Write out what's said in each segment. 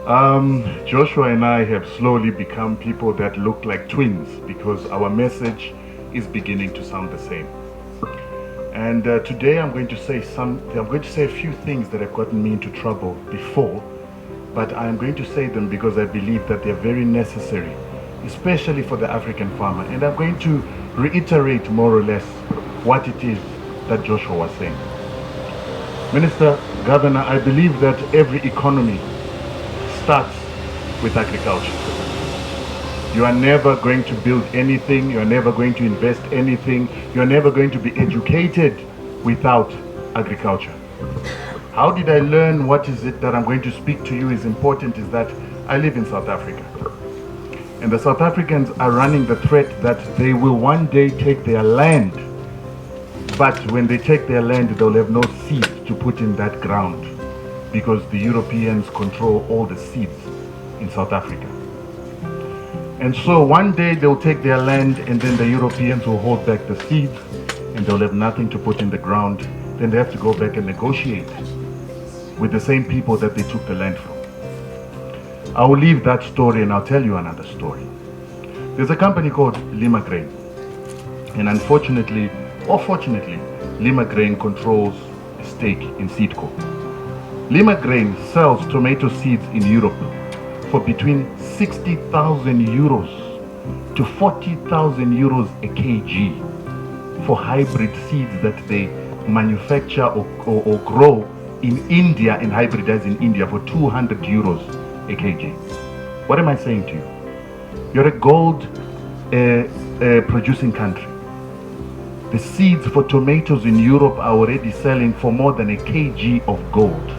Joshua and I have slowly become people that look like twins because our message is beginning to sound the same. And today I'm going to say a few things that have gotten me into trouble before, but I'm going to say them because I believe that they're very necessary, especially for the African farmer. And I'm going to reiterate more or less what it is that Joshua was saying. Minister, Governor, I believe that every economy starts with agriculture. You are never going to build anything, you are never going to invest anything, you are never going to be educated without agriculture. How did I learn what is it that I'm going to speak to you is important is that I live in South Africa. And the South Africans are running the threat that they will one day take their land. But when they take their land, they'll have no seeds to put in that ground because the Europeans control all the seeds in South Africa. And so one day they'll take their land and then the Europeans will hold back the seeds and they'll have nothing to put in the ground. Then they have to go back and negotiate with the same people that they took the land from. I will leave that story and I'll tell you another story. There's a company called Lima Grain. And unfortunately, or fortunately, Lima Grain controls a stake in Seedco. Lima Grain sells tomato seeds in Europe for between 60,000 euros to 40,000 euros a kg for hybrid seeds that they manufacture or grow in India and hybridize in India for 200 euros a kg. What am I saying to you? You're a gold producing country. The seeds for tomatoes in Europe are already selling for more than a kg of gold.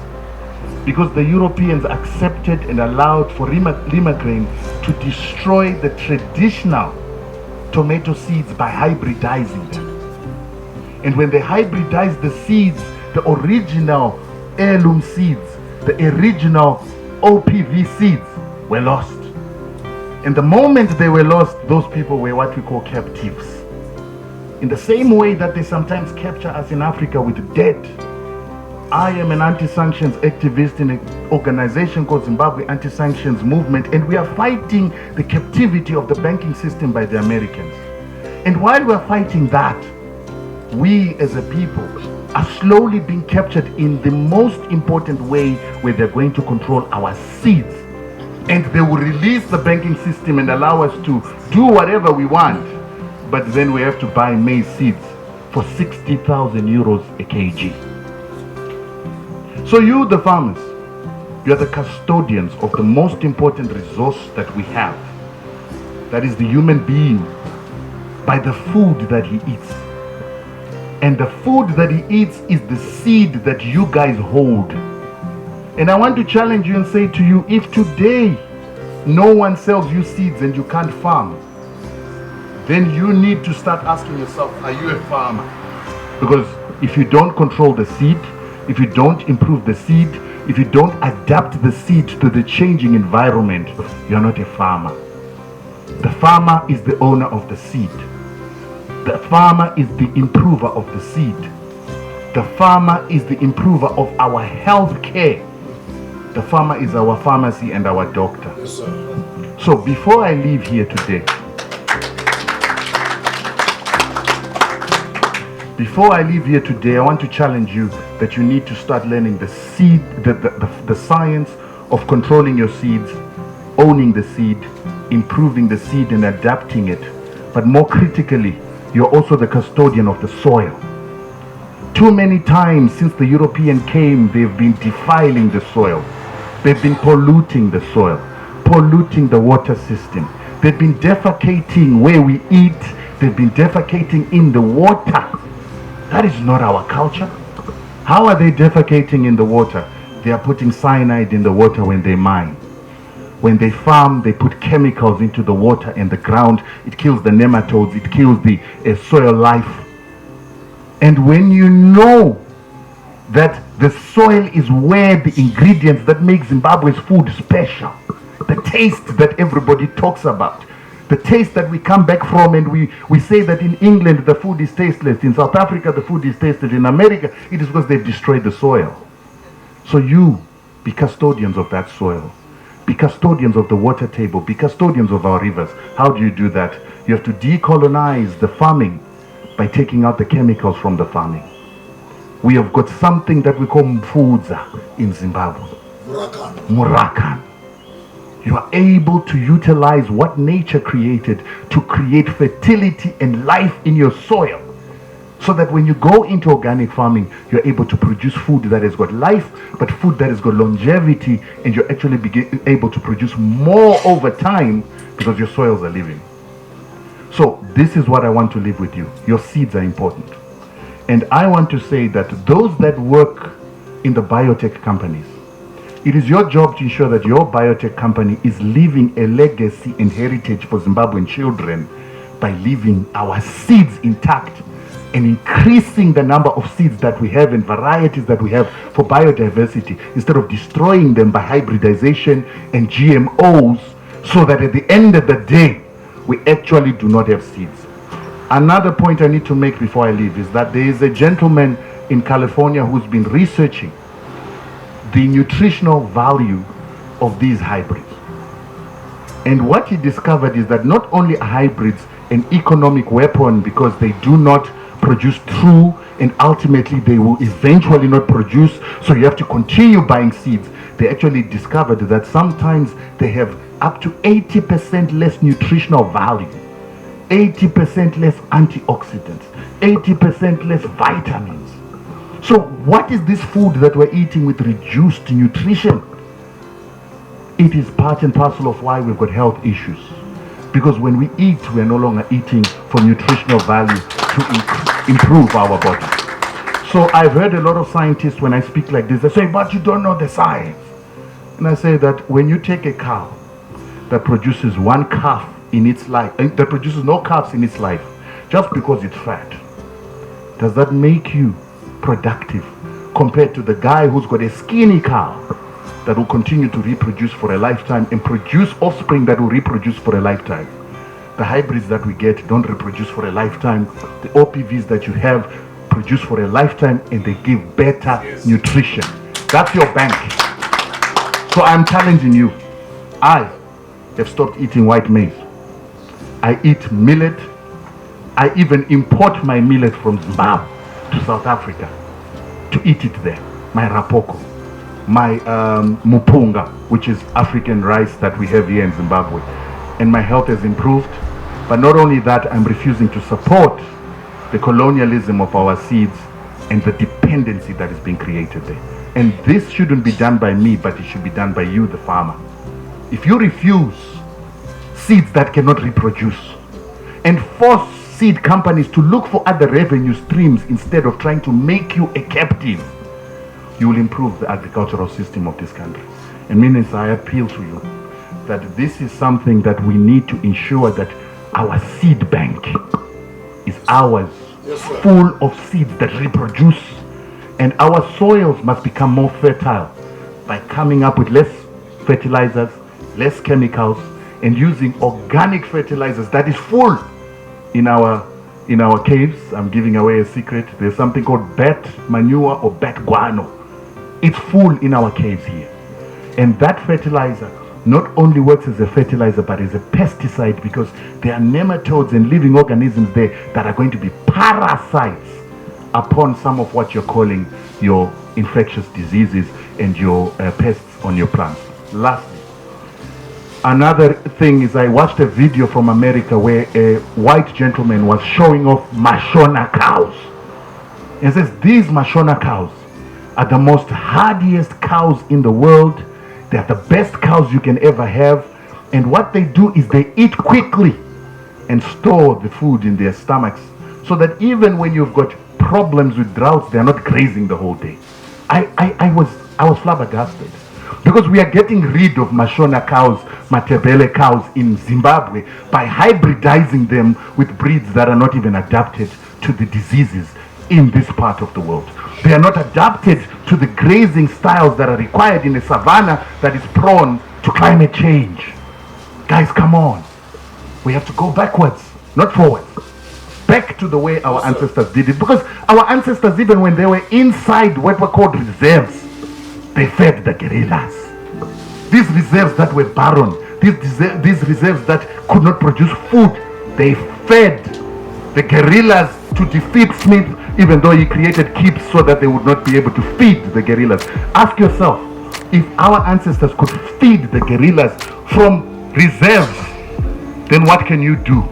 Because the Europeans accepted and allowed for Lima Grain to destroy the traditional tomato seeds by hybridizing them. And when they hybridized the seeds, the original heirloom seeds, the original OPV seeds were lost. And the moment they were lost, those people were what we call captives. In the same way that they sometimes capture us in Africa with debt. I am an anti-sanctions activist in an organization called Zimbabwe Anti-Sanctions Movement, and we are fighting the captivity of the banking system by the Americans. And while we are fighting that, we as a people are slowly being captured in the most important way where they're going to control our seeds. And they will release the banking system and allow us to do whatever we want. But then we have to buy maize seeds for 60,000 euros a kg. So you, the farmers, you are the custodians of the most important resource that we have. That is the human being, by the food that he eats. And the food that he eats is the seed that you guys hold. And I want to challenge you and say to you, if today no one sells you seeds and you can't farm, then you need to start asking yourself, are you a farmer? Because if you don't control the seed, if you don't improve the seed, if you don't adapt the seed to the changing environment, you're not a farmer. The farmer is the owner of the seed. The farmer is the improver of the seed. The farmer is the improver of our health care. The farmer is our pharmacy and our doctor. Yes, sir. So before I leave here today, I want to challenge you that you need to start learning the seed, the science of controlling your seeds, owning the seed, improving the seed and adapting it. But more critically, you're also the custodian of the soil. Too many times since the European came, they've been defiling the soil. They've been polluting the soil, polluting the water system. They've been defecating where we eat. They've been defecating in the water. That is not our culture. How are they defecating in the water? They are putting cyanide in the water when they mine. When they farm, they put chemicals into the water and the ground. It kills the nematodes. It kills the soil life. And when you know that the soil is where the ingredients that make Zimbabwe's food special, the taste that everybody talks about, the taste that we come back from, and we say that in England the food is tasteless, in South Africa the food is tasteless, in America it is because they've destroyed the soil. So you be custodians of that soil. be custodians of the water table, be custodians of our rivers. How do you do that? You have to decolonize the farming by taking out the chemicals from the farming. We have got something that we call mfudza in Zimbabwe. Murakan. You are able to utilize what nature created to create fertility and life in your soil. So that when you go into organic farming, you're able to produce food that has got life, but food that has got longevity, and you're actually able to produce more over time because your soils are living. So this is what I want to leave with you. Your seeds are important. And I want to say that those that work in the biotech companies, it is your job to ensure that your biotech company is leaving a legacy and heritage for Zimbabwean children by leaving our seeds intact and increasing the number of seeds that we have and varieties that we have for biodiversity instead of destroying them by hybridization and GMOs, so that at the end of the day, we actually do not have seeds. Another point I need to make before I leave is that there is a gentleman in California who's been researching the nutritional value of these hybrids. And what he discovered is that not only are hybrids an economic weapon because they do not produce true, and ultimately they will eventually not produce, so you have to continue buying seeds. They actually discovered that sometimes they have up to 80% less nutritional value, 80% less antioxidants, 80% less vitamins. So what is this food that we're eating with reduced nutrition? It is part and parcel of why we've got health issues. Because when we eat, we're no longer eating for nutritional value to improve our body. So I've heard a lot of scientists, when I speak like this, they say, but you don't know the science. And I say that when you take a cow that produces one calf in its life, that produces no calves in its life, just because it's fat, does that make you productive compared to the guy who's got a skinny cow that will continue to reproduce for a lifetime and produce offspring that will reproduce for a lifetime? The hybrids that we get don't reproduce for a lifetime. The OPVs that you have produce for a lifetime, and they give better nutrition. That's your bank. So I'm challenging you. I have stopped eating white maize. I eat millet. I even import my millet from Zimbabwe to South Africa to eat it there. My rapoko, my mupunga, which is African rice that we have here in Zimbabwe. And my health has improved. But not only that, I'm refusing to support the colonialism of our seeds and the dependency that is being created there. And this shouldn't be done by me, but it should be done by you, the farmer. If you refuse seeds that cannot reproduce and force seed companies to look for other revenue streams instead of trying to make you a captive, you will improve the agricultural system of this country. And Minister, I appeal to you that this is something that we need to ensure that our seed bank is ours, full of seeds that reproduce. And our soils must become more fertile by coming up with less fertilizers, less chemicals, and using organic fertilizers that is full in our caves. I'm giving away a secret. There's something called bat manure or bat guano. It's full in our caves here. And that fertilizer not only works as a fertilizer, but as a pesticide, because there are nematodes and living organisms there that are going to be parasites upon some of what you're calling your infectious diseases and your pests on your plants. Lastly, another thing is, I watched a video from America where a white gentleman was showing off Mashona cows. And says these Mashona cows are the most hardiest cows in the world. They are the best cows you can ever have. And what they do is they eat quickly and store the food in their stomachs, so that even when you've got problems with droughts, they're not grazing the whole day. I was flabbergasted, because we are getting rid of Mashona cows, Matebele cows in Zimbabwe by hybridizing them with breeds that are not even adapted to the diseases in this part of the world. They are not adapted to the grazing styles that are required in a savanna that is prone to climate change. Guys, come on. We have to go backwards, not forwards. Back to the way our ancestors did it. Because our ancestors, even when they were inside what were called reserves, they fed the guerrillas. These reserves that were barren, these reserves that could not produce food, they fed the guerrillas to defeat Smith, even though he created keeps so that they would not be able to feed the guerrillas. Ask yourself, if our ancestors could feed the guerrillas from reserves, then what can you do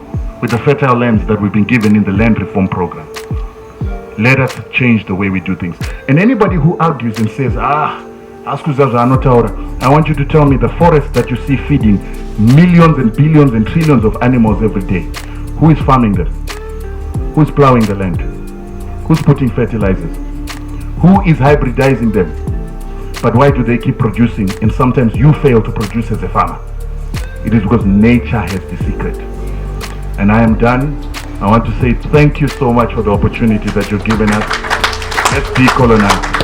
with the fertile lands that we've been given in the land reform program? Let us change the way we do things. And anybody who argues and says, I want you to tell me the forest that you see feeding millions and billions and trillions of animals every day, who is farming them? Who's plowing the land? Who's putting fertilizers? Who is hybridizing them? But why do they keep producing and sometimes you fail to produce as a farmer? It is because nature has the secret. And I am done. I want to say thank you so much for the opportunity that you've given us. Let's decolonize.